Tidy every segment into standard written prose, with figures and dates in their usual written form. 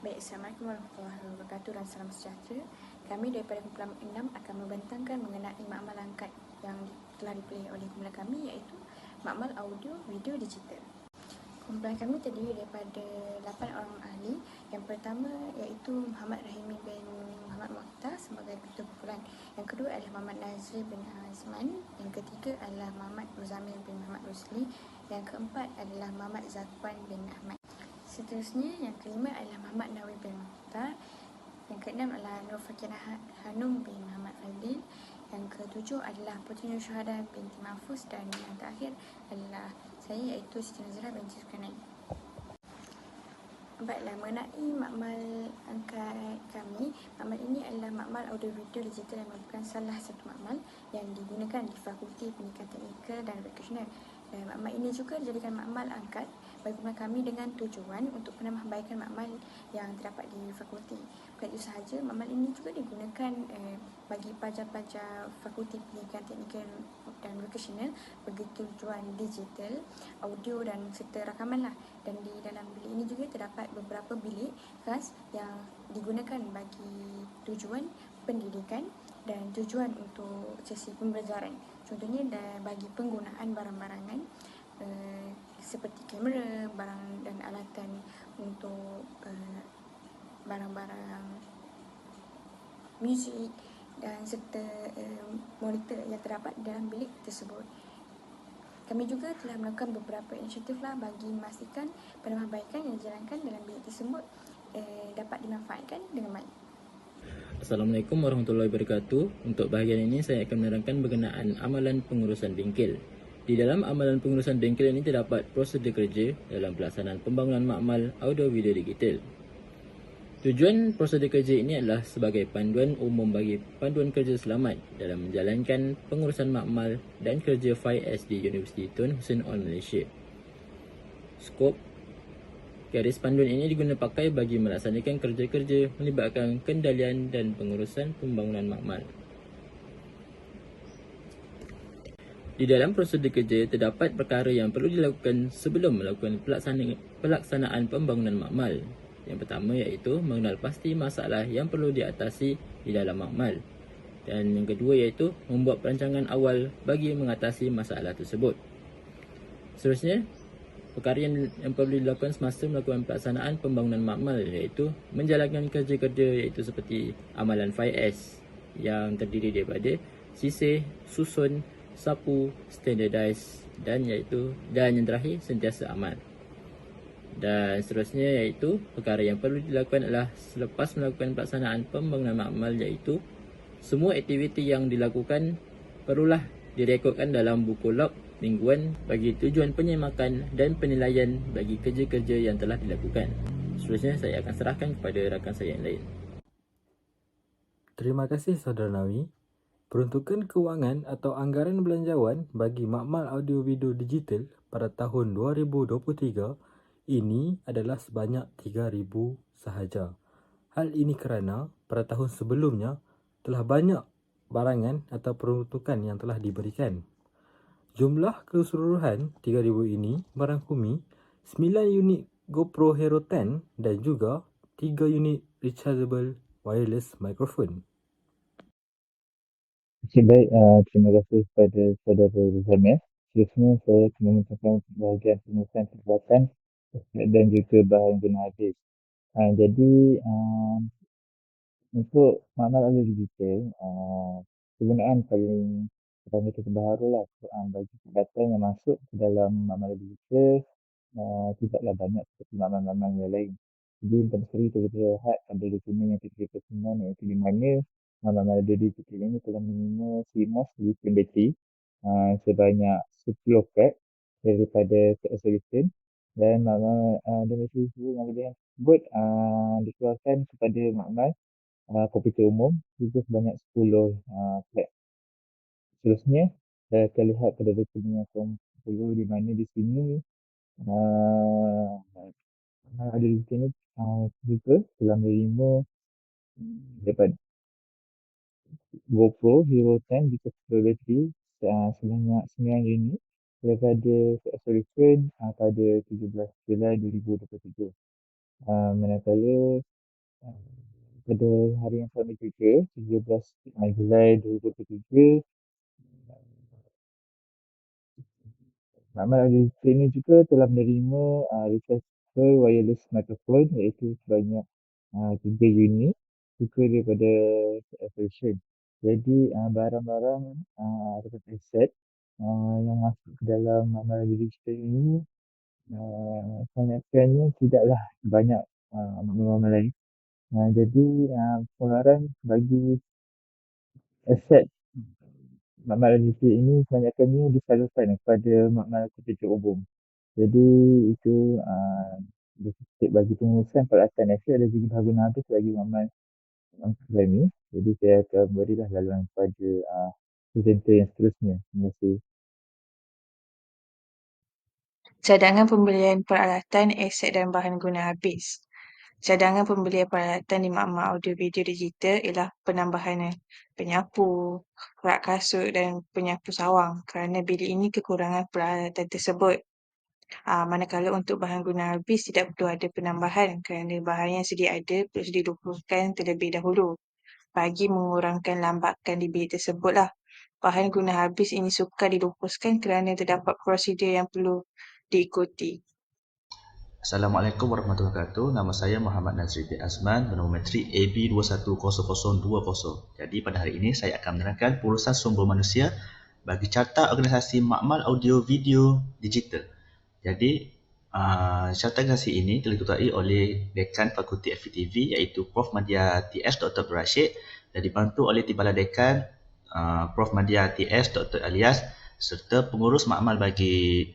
Baik, Assalamualaikum warahmatullahi wabarakatuh dan salam sejahtera. Kami daripada kumpulan 6 akan membentangkan mengenai makmal angkat yang telah dipilih oleh kumpulan kami, iaitu makmal audio video digital. Kumpulan kami terdiri daripada 8 orang ahli. Yang pertama iaitu Muhammad Rahimi bin Muhammad Mokhtar sebagai ketua kumpulan. Yang kedua adalah Muhammad Nazri bin Azman. Yang ketiga adalah Muhammad Muzamil bin Muhammad Rusli. Yang keempat adalah Muhammad Zakwan bin Ahmad. Seterusnya, yang kelima adalah Muhammad Nawi bin Mokhtar. Yang keenam adalah Nur Fakir Hanum bin Muhammad Fadil. Yang ketujuh adalah Putri Nur Syuhada binti Mahfuz. Dan yang terakhir adalah saya, iaitu Siti Nazrah binti Zulkarnain. Baiklah, mengenai makmal angkat kami, makmal ini adalah makmal audio video digital yang merupakan salah satu makmal yang digunakan di Fakulti Pendidikan Teknikal dan Vocational. Makmal ini juga dijadikan makmal angkat bagi kumpulan kami dengan tujuan untuk penambahbaikan makmal yang terdapat di fakulti. Bukan itu sahaja, makmal ini juga digunakan bagi pelajar-pelajar Fakulti Pendidikan Teknikal dan Vocational bagi tujuan digital, audio dan serta rakaman lah. Dan di dalam bilik ini juga terdapat beberapa bilik khas yang digunakan bagi tujuan pendidikan dan tujuan untuk sesi pembelajaran. Contohnya bagi penggunaan barang-barangan seperti kamera, barang dan alatan untuk barang-barang muzik dan serta monitor yang terdapat dalam bilik tersebut. Kami juga telah melakukan beberapa inisiatif bagi memastikan penambahbaikan yang dijalankan dalam bilik tersebut dapat dimanfaatkan dengan baik. Assalamualaikum warahmatullahi wabarakatuh. Untuk bahagian ini saya akan menerangkan berkenaan amalan pengurusan bengkel. Di dalam amalan pengurusan bengkel ini terdapat prosedur kerja dalam pelaksanaan pembangunan makmal audio video digital. Tujuan prosedur kerja ini adalah sebagai panduan umum bagi panduan kerja selamat dalam menjalankan pengurusan makmal dan kerja FIS di Universiti Tun Hussein All Malaysia. Skop garis panduan ini diguna pakai bagi melaksanakan kerja-kerja melibatkan kendalian dan pengurusan pembangunan makmal. Di dalam prosedur kerja terdapat perkara yang perlu dilakukan sebelum melakukan pelaksanaan pembangunan makmal. Yang pertama iaitu mengenal pasti masalah yang perlu diatasi di dalam makmal. Dan yang kedua iaitu membuat perancangan awal bagi mengatasi masalah tersebut. Seterusnya, perkara yang perlu dilakukan semasa melakukan pelaksanaan pembangunan makmal iaitu menjalankan kerja-kerja iaitu seperti amalan FIS yang terdiri daripada sisir, susun, sapu, standardize dan yang terakhir sentiasa aman. Dan seterusnya iaitu perkara yang perlu dilakukan adalah selepas melakukan pelaksanaan pembangunan makmal iaitu semua aktiviti yang dilakukan perlulah direkodkan dalam buku log mingguan bagi tujuan penyemakan dan penilaian bagi kerja-kerja yang telah dilakukan. Seterusnya saya akan serahkan kepada rakan saya yang lain. Terima kasih Saudara Nawi. Peruntukan kewangan atau anggaran belanjawan bagi makmal audio video digital pada tahun 2023 ini adalah sebanyak 3,000 sahaja. Hal ini kerana pada tahun sebelumnya telah banyak barangan atau peruntukan yang telah diberikan. Jumlah keseluruhan 3,000 ini merangkumi 9 unit GoPro Hero 10 dan juga 3 unit rechargeable wireless microphone. Okey, baik. Terima kasih kepada saudara Rizamil. Seterusnya saya akan mengucapkan bahagian pengurusan perbuatan dan juga bahan guna hadis. Jadi untuk makmal audio digital, penggunaan paling pertama terbaru lah bagi data yang masuk ke dalam makmal audio digital tidaklah banyak seperti makmal-makmal yang lain. Jadi pertama sekali kita lihat pada dokumen yang kita persenang iaitu di mana makmal audio digital ini telah menerima CMOS lithium battery sebanyak 10 pack daripada solution dan makmal dan bateri yang lebih tersebut dikeluarkan kepada makmal komputer umum juga sebanyak 10 pack. Seterusnya saya akan lihat pada dokumen yang form 10 di mana di sini ada di sini juga telah menerima daripada GoPro Hero 10 di capital battery sebanyak 9 unit daripada solution pada 17 Julai 2023. Manakala pada hari yang sama juga, 13 Julai 2023, makmal audio ini juga telah menerima rechargeable wireless microphone iaitu sebanyak 3 unit juga daripada Apple. Jadi barang-barang ataupun aset yang masuk ke dalam makmal audio digital ini kebanyakannya tidaklah banyak makmal lain. Jadi pengeluaran bagi aset makmal digital ini kebanyakannya disalurkan kepada makmal kepada umum. Jadi itu sedikit bagi pengurusan peralatan aset dan juga bahagian habis bagi makmal ini. Jadi saya akan berilah laluan kepada presenter yang seterusnya. Terima kasih. Cadangan pembelian peralatan, aset dan bahan guna habis. Cadangan pembelian peralatan di makmal audio video digital ialah penambahan penyapu, rak kasut dan penyapu sawang kerana bilik ini kekurangan peralatan tersebut. Manakala untuk bahan guna habis tidak perlu ada penambahan kerana bahan yang sedia ada perlu dilupakan terlebih dahulu bagi mengurangkan lambakan di bilik tersebutlah. Bahan guna habis ini sukar dilupuskan kerana terdapat prosedur yang perlu diikuti. Assalamualaikum warahmatullahi wabarakatuh. Nama saya Muhammad Nazri bin Azman, bernombor metrik AB210020. Jadi pada hari ini saya akan menerangkan urusan sumber manusia bagi Carta Organisasi Makmal Audio Video Digital. Jadi Carta Organisasi ini telah diketuai oleh Dekan Fakulti FTV iaitu Prof. Madya TS Dr. Rashid dan dibantu oleh Timbalan Dekan Prof. Madya TS Dr. Alias serta pengurus makmal bagi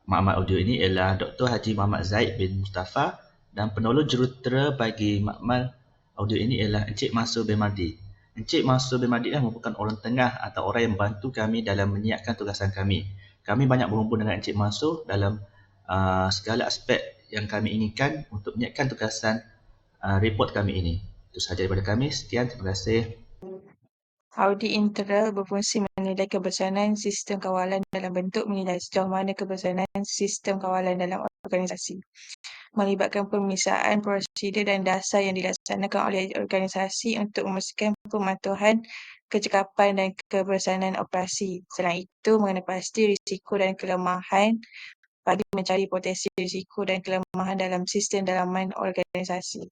makmal audio ini ialah Dr. Haji Muhammad Zaid bin Mustafa dan penolong jurutera bagi makmal audio ini ialah Encik Mansur bin Mardi. Encik Mansur bin Mardi merupakan orang tengah atau orang yang membantu kami dalam menyiapkan tugasan kami. Kami banyak berhubung dengan Encik Mansur dalam segala aspek yang kami inginkan untuk menyiapkan tugasan report kami ini. Itu sahaja daripada kami. Sekian, terima kasih. Audit internal berfungsi menilai kebersamaan sistem kawalan dalam bentuk menilai sejauh mana kebersamaan sistem kawalan dalam organisasi. Melibatkan pemisahan prosedur dan dasar yang dilaksanakan oleh organisasi untuk memastikan pematuhan kecekapan dan kebersamaan operasi. Selain itu, mengenai pasti risiko dan kelemahan bagi mencari potensi risiko dan kelemahan dalam sistem dalaman organisasi.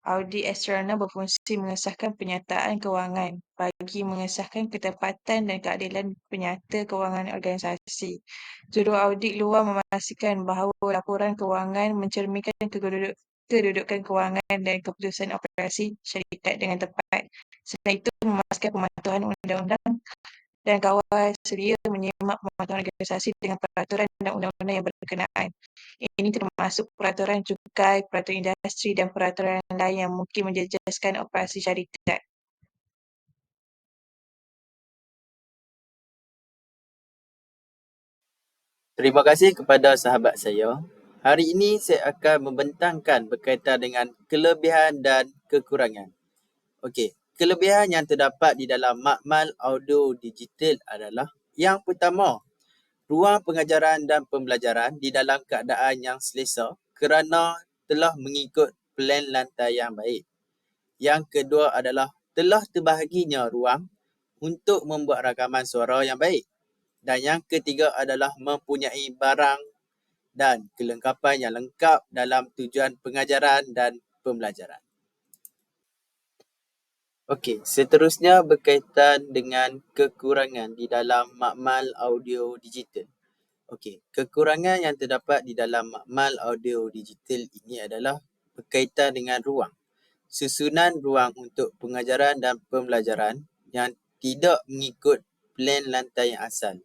Audit eksternal berfungsi mengesahkan penyataan kewangan bagi mengesahkan ketepatan dan keadilan penyata kewangan organisasi. Juru audit luar memastikan bahawa laporan kewangan mencerminkan kedudukan kewangan dan keputusan operasi syarikat dengan tepat. Selain itu, memastikan pematuhan undang-undang dan kawal sedia menyimak pematuhan organisasi dengan peraturan dan undang-undang yang berkenaan. Ini termasuk peraturan cukai, peraturan industri dan peraturan lain yang mungkin menjejaskan operasi syarikat. Terima kasih kepada sahabat saya. Hari ini saya akan membentangkan berkaitan dengan kelebihan dan kekurangan. Okey, kelebihan yang terdapat di dalam makmal audio digital adalah yang pertama, ruang pengajaran dan pembelajaran di dalam keadaan yang selesa kerana telah mengikut plan lantai yang baik. Yang kedua adalah telah terbahaginya ruang untuk membuat rakaman suara yang baik. Dan yang ketiga adalah mempunyai barang dan kelengkapan yang lengkap dalam tujuan pengajaran dan pembelajaran. Okey, seterusnya berkaitan dengan kekurangan di dalam makmal audio digital. Okey, kekurangan yang terdapat di dalam makmal audio digital ini adalah berkaitan dengan ruang. Susunan ruang untuk pengajaran dan pembelajaran yang tidak mengikut plan lantai yang asal.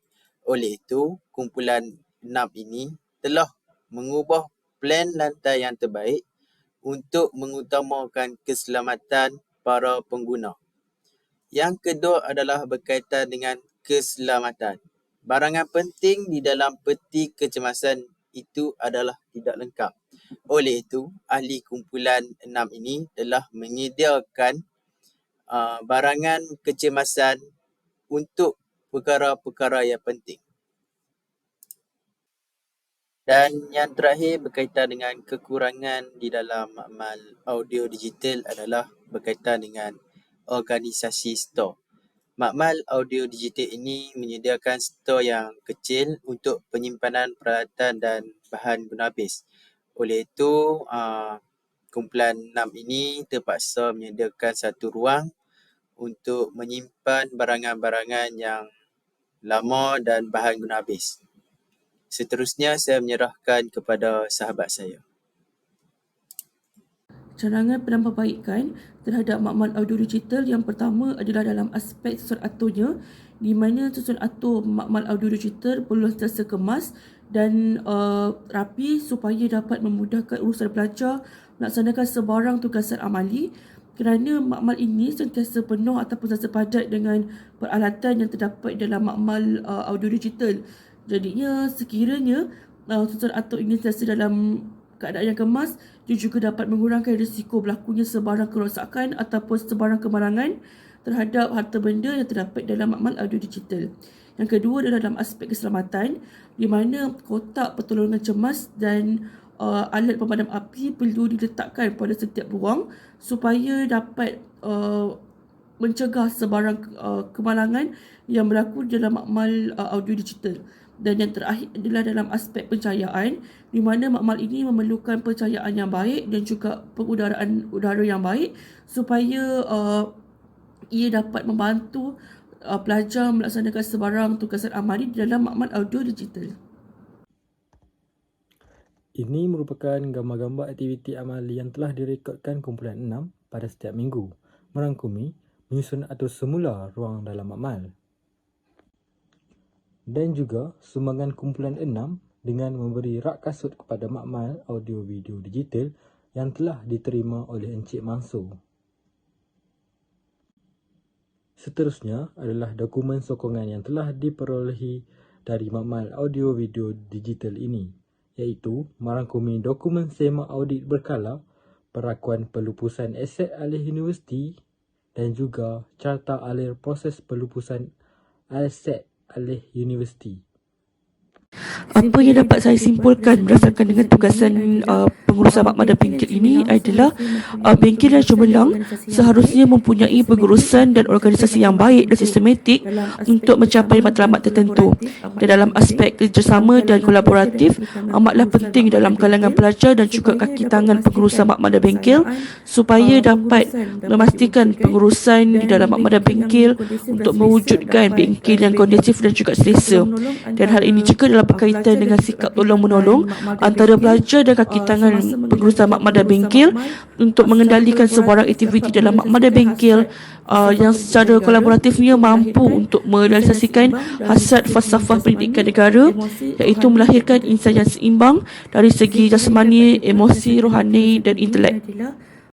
Oleh itu, kumpulan 6 ini telah mengubah plan lantai yang terbaik untuk mengutamakan keselamatan para pengguna. Yang kedua adalah berkaitan dengan keselamatan. Barangan penting di dalam peti kecemasan itu adalah tidak lengkap. Oleh itu, ahli kumpulan 6 ini telah menyediakan barangan kecemasan untuk perkara-perkara yang penting. Dan yang terakhir berkaitan dengan kekurangan di dalam makmal audio digital adalah berkaitan dengan organisasi store. Makmal audio digital ini menyediakan store yang kecil untuk penyimpanan peralatan dan bahan guna habis. Oleh itu, kumpulan 6 ini terpaksa menyediakan satu ruang untuk menyimpan barangan-barangan yang lama dan bahan guna habis. Seterusnya, saya menyerahkan kepada sahabat saya. Cadangan penambahbaikan terhadap makmal audio digital yang pertama adalah dalam aspek susun aturnya, di mana susun atur makmal audio digital perlu sentiasa kemas dan rapi supaya dapat memudahkan urusan pelajar melaksanakan sebarang tugasan amali, kerana makmal ini sentiasa penuh ataupun sentiasa padat dengan peralatan yang terdapat dalam makmal audio digital. Jadinya sekiranya susun atur ini sentiasa dalam keadaan yang kemas, dia juga dapat mengurangkan risiko berlakunya sebarang kerosakan ataupun sebarang kemalangan terhadap harta benda yang terdapat dalam makmal audio digital. Yang kedua adalah dalam aspek keselamatan, di mana kotak pertolongan cemas dan alat pemadam api perlu diletakkan pada setiap ruang supaya dapat mencegah sebarang kemalangan yang berlaku dalam makmal audio digital. Dan yang terakhir adalah dalam aspek pencahayaan, di mana makmal ini memerlukan pencahayaan yang baik dan juga pengudaraan udara yang baik supaya ia dapat membantu pelajar melaksanakan sebarang tugasan amali di dalam makmal audio digital. Ini merupakan gambar-gambar aktiviti amali yang telah direkodkan kumpulan 6 pada setiap minggu, merangkumi menyusun atur semula ruang dalam makmal. Dan juga sumbangan kumpulan 6 dengan memberi rak kasut kepada makmal audio video digital yang telah diterima oleh Encik Mansur. Seterusnya adalah dokumen sokongan yang telah diperolehi dari makmal audio video digital ini, iaitu merangkumi dokumen semak audit berkala, perakuan pelupusan aset alih universiti dan juga carta alih proses pelupusan aset alih universiti. Apa yang dapat saya simpulkan berdasarkan dengan tugasan pengurusan makmal dan bengkel ini adalah bengkel dan cemerlang seharusnya mempunyai pengurusan dan organisasi yang baik dan sistematik untuk mencapai matlamat tertentu. Dan dalam aspek kerjasama dan kolaboratif amatlah penting dalam kalangan pelajar dan juga kaki tangan pengurusan makmal dan bengkel supaya dapat memastikan pengurusan di dalam makmal dan bengkel untuk mewujudkan bengkel yang kondusif dan juga selesa. Dan hal ini juga dalam berkaitan dengan sikap tolong-menolong antara pelajar dan kaki tangan pengurusan makmal dan bengkel untuk mengendalikan sebarang aktiviti dalam makmal dan bengkel yang secara kolaboratifnya mampu untuk merealisasikan hasrat falsafah pendidikan negara, iaitu melahirkan insan yang seimbang dari segi jasmani, emosi, rohani dan intelek.